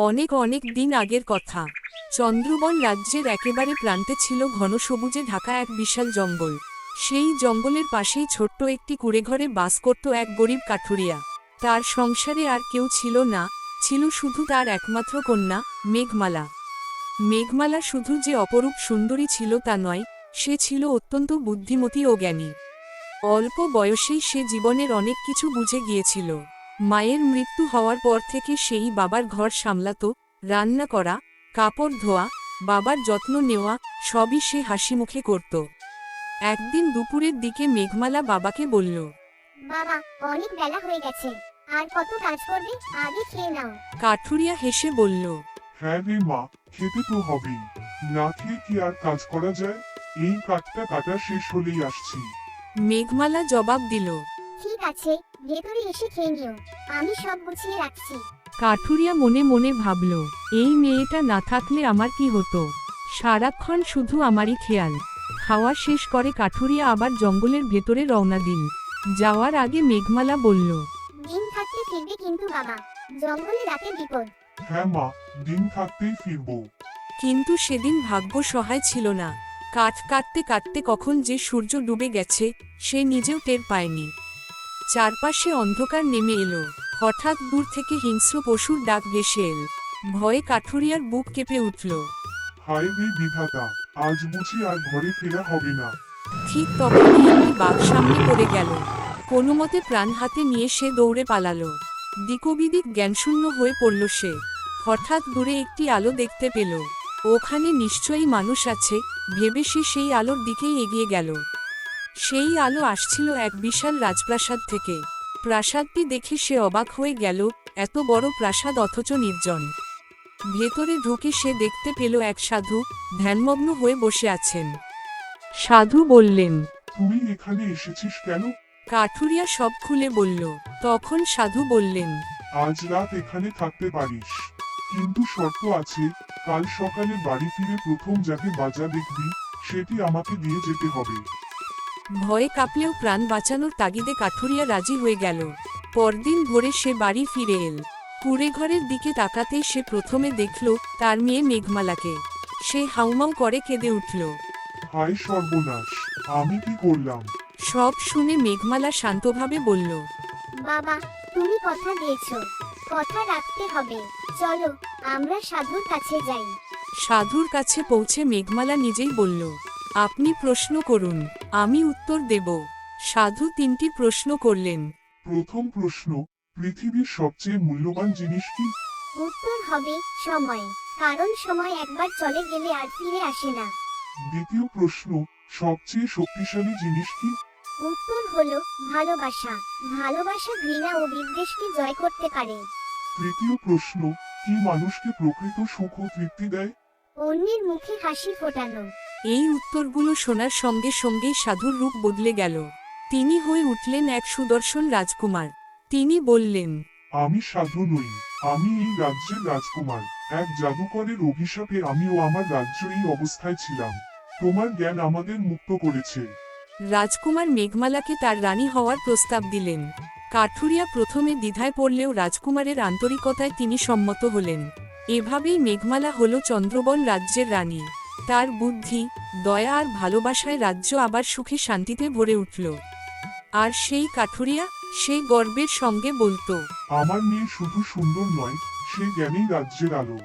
অনেক অনেক দিন আগের কথা। চন্দ্রবন রাজ্যের একেবারে প্রান্তে ছিল ঘন সবুজে ঢাকা এক বিশাল জঙ্গল। সেই জঙ্গলের পাশেই ছোট্ট একটি কুঁড়েঘরে বাস করত এক গরিব কাঠুরিয়া। তার সংসারে আর কেউ ছিল না, ছিল শুধু তার একমাত্র কন্যা মেঘমালা। মেঘমালা শুধু যে অপরূপ সুন্দরী ছিল তা নয়, সে ছিল অত্যন্ত বুদ্ধিমতী ও জ্ঞানী। অল্প বয়সেই সে জীবনের অনেক কিছু বুঝে গিয়েছিল। মায়ের মৃত্যু হওয়ার পর থেকে সেই বাবার ঘর সামলাতো, রান্না করা, কাপড় ধোয়া, বাবার যত্ন নেওয়া, সবই সে হাসিমুখে করত। একদিন দুপুরের দিকে মেঘমালা বাবাকে বলল, বাবা, অনেক বেলা হয়ে গেছে, আর কত কাজ করবে, আগে খেয়ে নাও। কাঠুরিয়া হেসে বলল, হ্যাঁ রে মা, খেতে তো হবেই। না খেয়ে কি আর কাজ করা যায়? এই কাঠটা কাটা শেষ হলেই আসছি। মেঘমালা জবাব দিল। ঠিক আছে, ভেতরে এসে খেয়ে নিও, আমি সব গুছিয়ে রাখছি। কাঠুরিয়া মনে মনে ভাবল, এই মেয়েটা না থাকলে আমার কি হতো, সারাক্ষণ শুধু আমারই খেয়াল। খাওয়া শেষ করে কাঠুরিয়া আবার জঙ্গলের ভেতরে রওনা দিল। যাওয়ার আগে মেঘমালা বলল, দিন থাকতে ফিরবে কিন্তু বাবা, জঙ্গলে রাতে বিপদ। হ্যাঁ মা, দিন থাকতেই ফিরবো। কিন্তু সেদিন ভাগ্য সহায় ছিল না। কাঠ কাটতে কাটতে কখন যে সূর্য ডুবে গেছে সে নিজেও টের পায়নি। চারপাশে অন্ধকার নেমে এলো। হঠাৎ দূর থেকে হিংস্র পশুর ডাক ভেসে এল। ভয়ে কাঠুরিয়ার বুক কেঁপে উঠল। হায় রে বিধাতা, আজ বুঝি আর ঘরে ফেরা হবে না। ঠিক তখনই একটি বাঘ সামনে পড়ে গেল। কোনোমতে প্রাণ হাতে নিয়ে সে দৌড়ে পালালো। দিকবিদিক জ্ঞানশূন্য হয়ে পড়ল সে। হঠাৎ দূরে একটি আলো দেখতে পেল। ওখানে নিশ্চয়ই মানুষ আছে ভেবে সে সেই আলোর দিকেই এগিয়ে গেল। সেই আলো আসছিল এক বিশাল রাজপ্রাসাদ থেকে। প্রাসাদটি দেখে সে অবাক হয়ে গেল, এত বড় প্রাসাদ অথচ নির্জন। ভেতরে ঢুকে সে দেখতে পেল এক সাধু ধ্যানমগ্ন হয়ে বসে আছেন। সাধু বললেন, তুই এখানে এসেছিস কেন? কাঠুরিয়া সব খুলে বলল। তখন সাধু বললেন, আজ রাত এখানে থাকতে পারিস, কিন্তু শর্ত আছে, কাল সকালে বাড়ি ফিরে প্রথম যাকে বাজা দেখবি সেটি আমাকে দিয়ে যেতে হবে। ভয়ে কাঁপলেও প্রাণ বাঁচানোর তাগিদে কাঠুরিয়া রাজি হয়ে গেল। পরদিন ভোরে সে বাড়ি ফিরে এল। কুঁড়েঘরের দিকে তাকাতেই সে প্রথমে দেখল তার মেয়ে মেঘমালাকে। সে হাউমাউ করে কেঁদে উঠল। হায় সর্বনাশ, আমি কি করলাম? সব শুনে মেঘমালা শান্তভাবে বলল, বাবা, তুমি কথা দিয়েছো, কথা রাখতে হবে। চলো, আমরা সাধুর কাছে যাই। সাধুর কাছে পৌঁছে মেঘমালা নিজেই বলল, আপনি প্রশ্ন করুন, আমি উত্তর দেব। সাধু তিনটি প্রশ্ন করলেন। প্রথম প্রশ্ন, পৃথিবীর সবচেয়ে মূল্যবান জিনিস কি? উত্তর হবে সময়, কারণ সময় একবার চলে গেলে আর ফিরে আসে না। দ্বিতীয় প্রশ্ন, সবচেয়ে শক্তিশালী জিনিস কি? উত্তর হলো ভালোবাসা, ভালোবাসা ঘৃণা ও বিদ্বেষকে জয় করতে পারে। তৃতীয় প্রশ্ন, কি মানুষকে প্রকৃত সুখ ও তৃপ্তি দেয়? অন্যের মুখে হাসি ফোটানো। এই উত্তরগুলো শোনার সঙ্গে সঙ্গেই সাধুর রূপ বদলে গেল। তিনি হয়ে উঠলেন এক সুদর্শন রাজকুমার। তিনি বললেন, আমি সাধু নই, আমি এই রাজ্যের রাজকুমার। এক জাদুকরের অভিশাপে আমি ও আমার রাজ্য এই অবস্থায় ছিলাম। তোমার জ্ঞান আমাদের মুক্ত করেছে। রাজকুমার মেঘমালাকে তার রানী হওয়ার প্রস্তাব দিলেন। কাঠুরিয়া প্রথমে দ্বিধায় পড়লেও রাজকুমারের আন্তরিকতায় তিনি সম্মত হলেন। এভাবেই মেঘমালা হল চন্দ্রবন রাজ্যের রানী। তার বুদ্ধি, দয়া আর ভালোবাসায় রাজ্য আবার সুখে শান্তিতে ভরে উঠল। আর সেই কাঠুরিয়া, সে গর্বের সঙ্গে বলতো, আমার মেয়ে শুধু সুন্দর নয়, সে জ্ঞানেই রাজ্যের আলো।